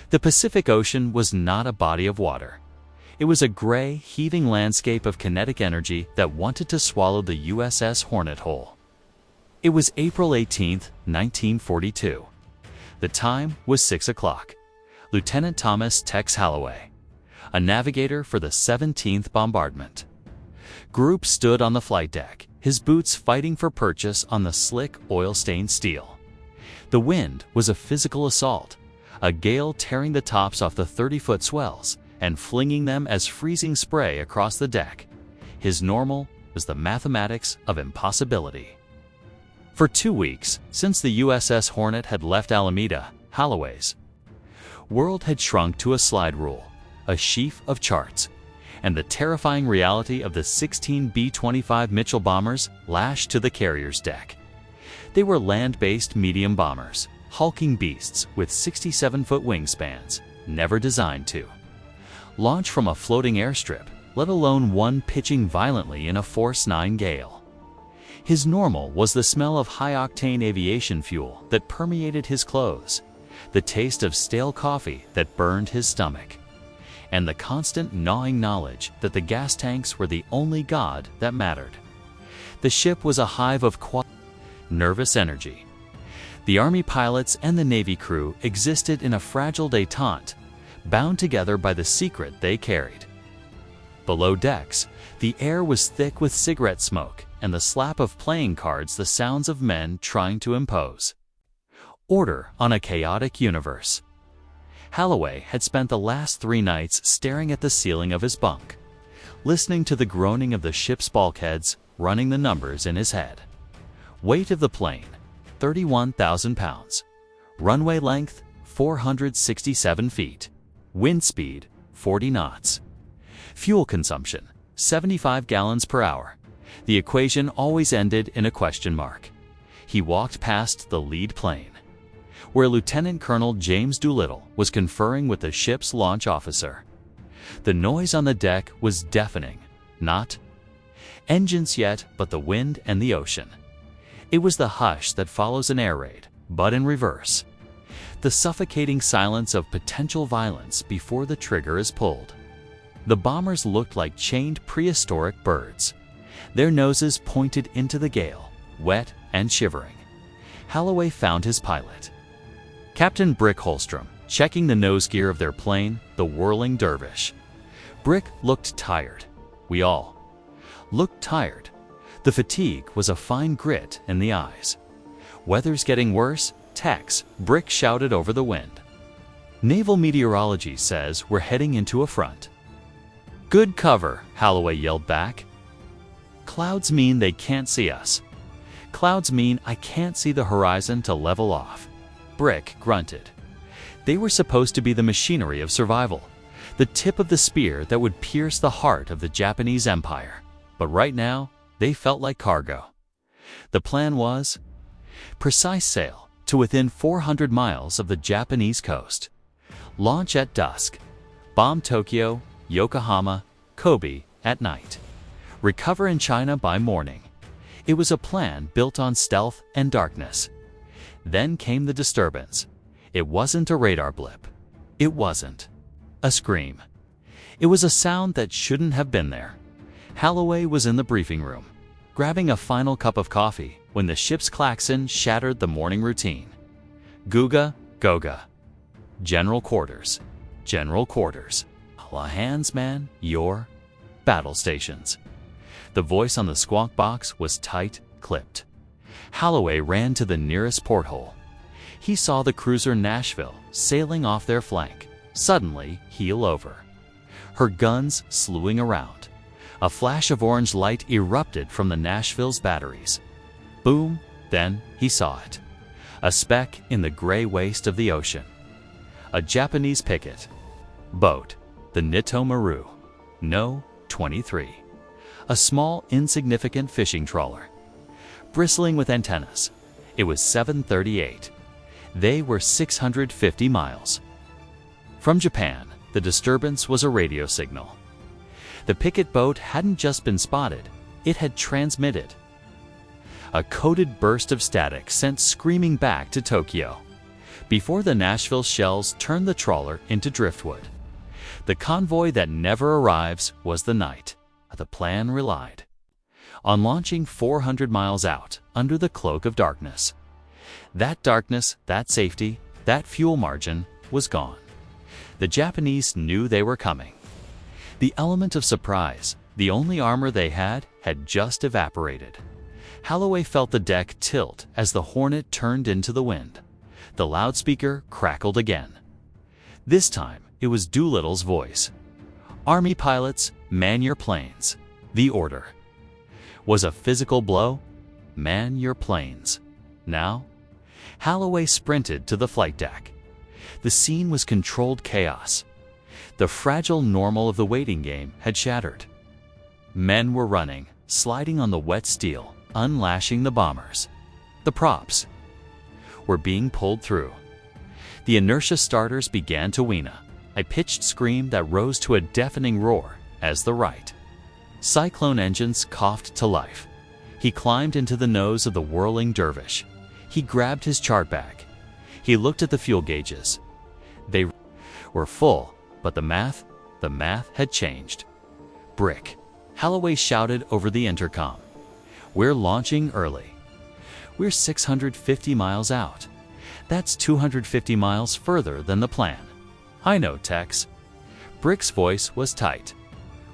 The Pacific Ocean was not a body of water. It was a gray, heaving landscape of kinetic energy that wanted to swallow the USS Hornet whole. It was April 18, 1942. The time was 6 o'clock. Lieutenant Thomas Tex Holloway, a navigator for the 17th Bombardment. Group stood on the flight deck, his boots fighting for purchase on the slick, oil-stained steel. The wind was a physical assault, a gale tearing the tops off the 30-foot swells and flinging them as freezing spray across the deck. His normal was the mathematics of impossibility. For 2 weeks, since the USS Hornet had left Alameda, Holloway's world had shrunk to a slide rule, a sheaf of charts, and the terrifying reality of the 16 B-25 Mitchell bombers lashed to the carrier's deck. They were land-based medium bombers, hulking beasts with 67-foot wingspans, never designed to launch from a floating airstrip, let alone one pitching violently in a Force 9 gale. His normal was the smell of high-octane aviation fuel that permeated his clothes, the taste of stale coffee that burned his stomach, and the constant gnawing knowledge that the gas tanks were the only god that mattered. The ship was a hive of nervous energy. The Army pilots and the Navy crew existed in a fragile détente, bound together by the secret they carried. Below decks, the air was thick with cigarette smoke and the slap of playing cards, the sounds of men trying to impose order on a chaotic universe. Holloway had spent the last 3 nights staring at the ceiling of his bunk, listening to the groaning of the ship's bulkheads, running the numbers in his head. Weight of the plane, 31,000 pounds. Runway length, 467 feet. Wind speed, 40 knots. Fuel consumption, 75 gallons per hour. The equation always ended in a question mark. He walked past the lead plane, where Lieutenant Colonel James Doolittle was conferring with the ship's launch officer. The noise on the deck was deafening, not engines yet, but the wind and the ocean. It was the hush that follows an air raid, but in reverse. The suffocating silence of potential violence before the trigger is pulled. The bombers looked like chained prehistoric birds, their noses pointed into the gale, wet and shivering. Holloway found his pilot, Captain Brick Holstrom, checking the nose gear of their plane, the whirling dervish. Brick looked tired. We all looked tired. The fatigue was a fine grit in the eyes. Weather's getting worse, Tex, Brick shouted over the wind. Naval meteorology says we're heading into a front. Good cover, Holloway yelled back. Clouds mean they can't see us. Clouds mean I can't see the horizon to level off. Brick grunted. They were supposed to be the machinery of survival, the tip of the spear that would pierce the heart of the Japanese Empire. But right now, they felt like cargo. The plan was precise sail to within 400 miles of the Japanese coast. Launch at dusk. Bomb Tokyo, Yokohama, Kobe at night. Recover in China by morning. It was a plan built on stealth and darkness. Then came the disturbance. It wasn't a radar blip. It wasn't a scream. It was a sound that shouldn't have been there. Holloway was in the briefing room, grabbing a final cup of coffee when the ship's klaxon shattered the morning routine. Googa, Goga. General quarters. General quarters. All hands, man, your battle stations. The voice on the squawk box was tight-clipped. Holloway ran to the nearest porthole. He saw the cruiser Nashville sailing off their flank, suddenly heel over, her guns slewing around. A flash of orange light erupted from the Nashville's batteries. Boom, then he saw it. A speck in the gray waste of the ocean. A Japanese picket boat, the Nito Maru. No, 23. A small, insignificant fishing trawler, bristling with antennas. It was 7:38. They were 650 miles. From Japan, the disturbance was a radio signal. The picket boat hadn't just been spotted, it had transmitted. A coded burst of static sent screaming back to Tokyo. before the Nashville shells turned the trawler into driftwood. The convoy that never arrives was the night. The plan relied on launching 400 miles out under the cloak of darkness. That darkness, that safety, that fuel margin was gone. The Japanese knew they were coming. The element of surprise, the only armor they had just evaporated. Holloway felt the deck tilt as the Hornet turned into the wind. The loudspeaker crackled again. This time, it was Doolittle's voice. "Army pilots, man your planes." The order was a physical blow. Man your planes. Now, Holloway sprinted to the flight deck. The scene was controlled chaos. The fragile normal of the waiting game had shattered. Men were running, sliding on the wet steel, unlashing the bombers. The props were being pulled through. The inertia starters began to weena, a pitched scream that rose to a deafening roar as the right cyclone engines coughed to life. He climbed into the nose of the whirling dervish. He grabbed his chart bag. He looked at the fuel gauges. They were full, but the math had changed. "Brick," Holloway shouted over the intercom. "We're launching early. We're 650 miles out. That's 250 miles further than the plan." "I know, Tex." Brick's voice was tight.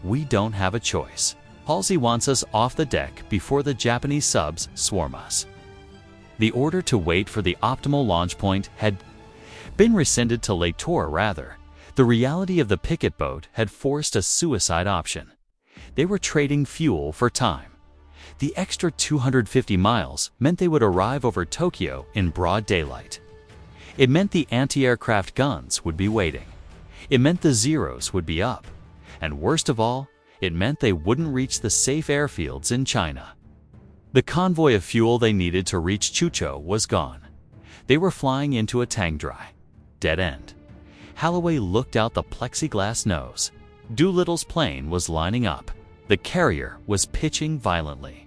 "We don't have a choice. Halsey wants us off the deck before the Japanese subs swarm us." The order to wait for the optimal launch point had been rescinded to Latour rather. The reality of the picket boat had forced a suicide option. They were trading fuel for time. The extra 250 miles meant they would arrive over Tokyo in broad daylight. It meant the anti-aircraft guns would be waiting. It meant the Zeros would be up. And worst of all, it meant they wouldn't reach the safe airfields in China. The convoy of fuel they needed to reach Chucho was gone. They were flying into a tang dry. Dead end. Holloway looked out the plexiglass nose. Doolittle's plane was lining up. The carrier was pitching violently.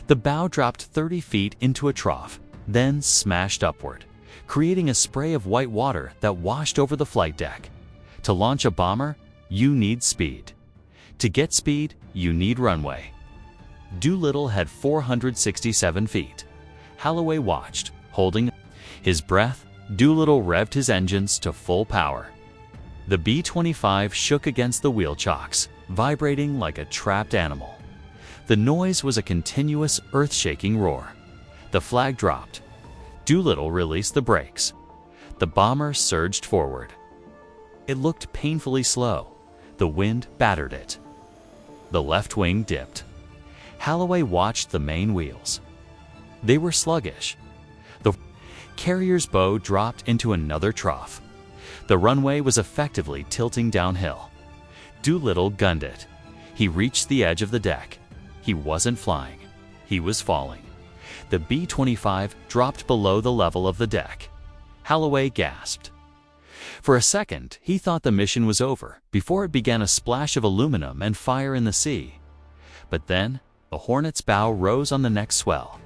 The bow dropped 30 feet into a trough, then smashed upward, creating a spray of white water that washed over the flight deck. To launch a bomber, you need speed. To get speed, you need runway. Doolittle had 467 feet. Holloway watched, holding his breath. Doolittle revved his engines to full power. The B-25 shook against the wheel chocks, vibrating like a trapped animal. The noise was a continuous, earth-shaking roar. The flag dropped. Doolittle released the brakes. The bomber surged forward. It looked painfully slow. The wind battered it. The left wing dipped. Holloway watched the main wheels. They were sluggish. The carrier's bow dropped into another trough. The runway was effectively tilting downhill. Doolittle gunned it. He reached the edge of the deck. He wasn't flying. He was falling. The B-25 dropped below the level of the deck. Holloway gasped. For a second, he thought the mission was over before it began a splash of aluminum and fire in the sea. But then, the Hornet's bow rose on the next swell,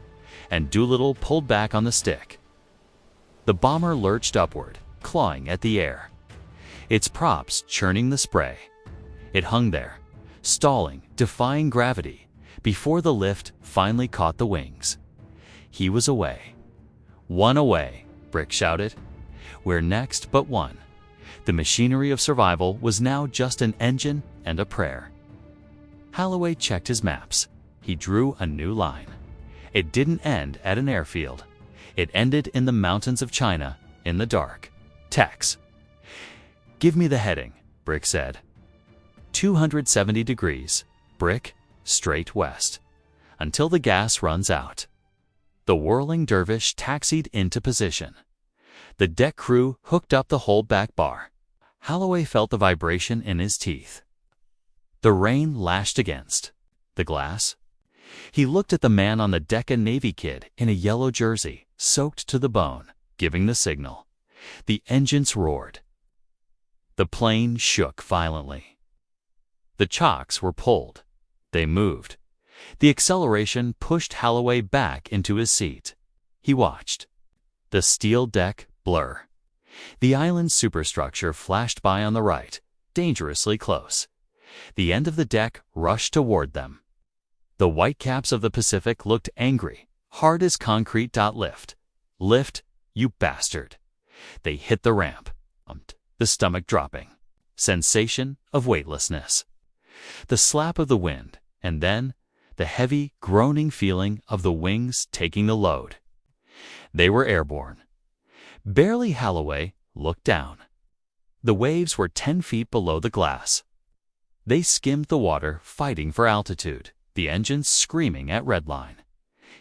and Doolittle pulled back on the stick. The bomber lurched upward, clawing at the air, its props churning the spray. It hung there, stalling, defying gravity, before the lift finally caught the wings. He was away. "One away," Brick shouted. "We're next but one." The machinery of survival was now just an engine and a prayer. Holloway checked his maps. He drew a new line. It didn't end at an airfield. It ended in the mountains of China, in the dark. "Tex." "Give me the heading," Brick said. 270 degrees, Brick, straight west. Until the gas runs out. The whirling dervish taxied into position. The deck crew hooked up the holdback bar. Holloway felt the vibration in his teeth. The rain lashed against the glass. He looked at the man on the deck, a Navy kid in a yellow jersey, soaked to the bone, giving the signal. The engines roared. The plane shook violently. The chocks were pulled. They moved. The acceleration pushed Holloway back into his seat. He watched the steel deck blur. The island's superstructure flashed by on the right, dangerously close. The end of the deck rushed toward them. The whitecaps of the Pacific looked angry, hard as concrete. Lift. Lift, you bastard. They hit the ramp, the stomach dropping. Sensation of weightlessness. The slap of the wind, and then the heavy, groaning feeling of the wings taking the load. They were airborne. Barely Holloway looked down. The waves were 10 feet below the glass. They skimmed the water, fighting for altitude, the engines screaming at redline.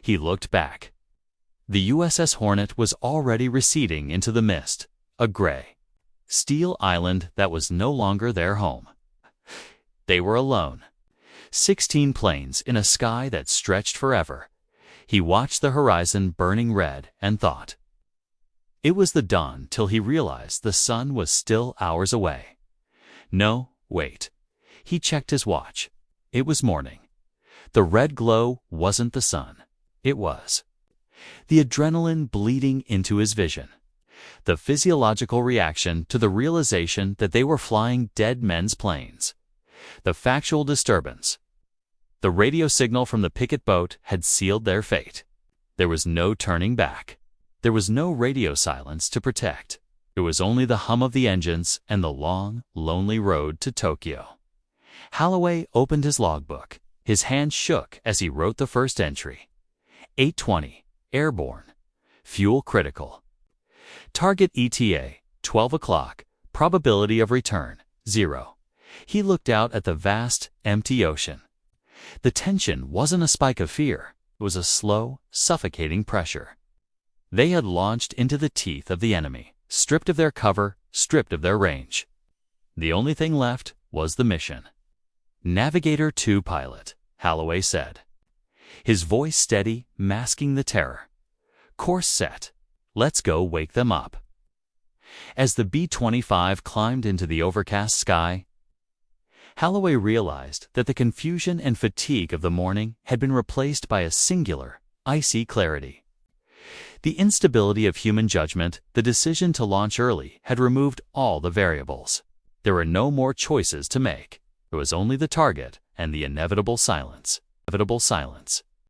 He looked back. The USS Hornet was already receding into the mist, a gray, steel island that was no longer their home. They were alone. 16 planes in a sky that stretched forever. He watched the horizon burning red and thought. It was the dawn till he realized the sun was still hours away. No, wait. He checked his watch. It was morning. The red glow wasn't the sun. It was the adrenaline bleeding into his vision. The physiological reaction to the realization that they were flying dead men's planes. The factual disturbance. The radio signal from the picket boat had sealed their fate. There was no turning back. There was no radio silence to protect. It was only the hum of the engines and the long, lonely road to Tokyo. Holloway opened his logbook. His hand shook as he wrote the first entry. 8:20, airborne, fuel critical. Target ETA, 12 o'clock, probability of return, 0. He looked out at the vast, empty ocean. The tension wasn't a spike of fear. It was a slow, suffocating pressure. They had launched into the teeth of the enemy, stripped of their cover, stripped of their range. The only thing left was the mission. Navigator 2 pilot, Holloway said. His voice steady, masking the terror. Course set. Let's go wake them up. As the B-25 climbed into the overcast sky, Holloway realized that the confusion and fatigue of the morning had been replaced by a singular, icy clarity. The instability of human judgment, the decision to launch early, had removed all the variables. There were no more choices to make. There was only the target and the inevitable silence.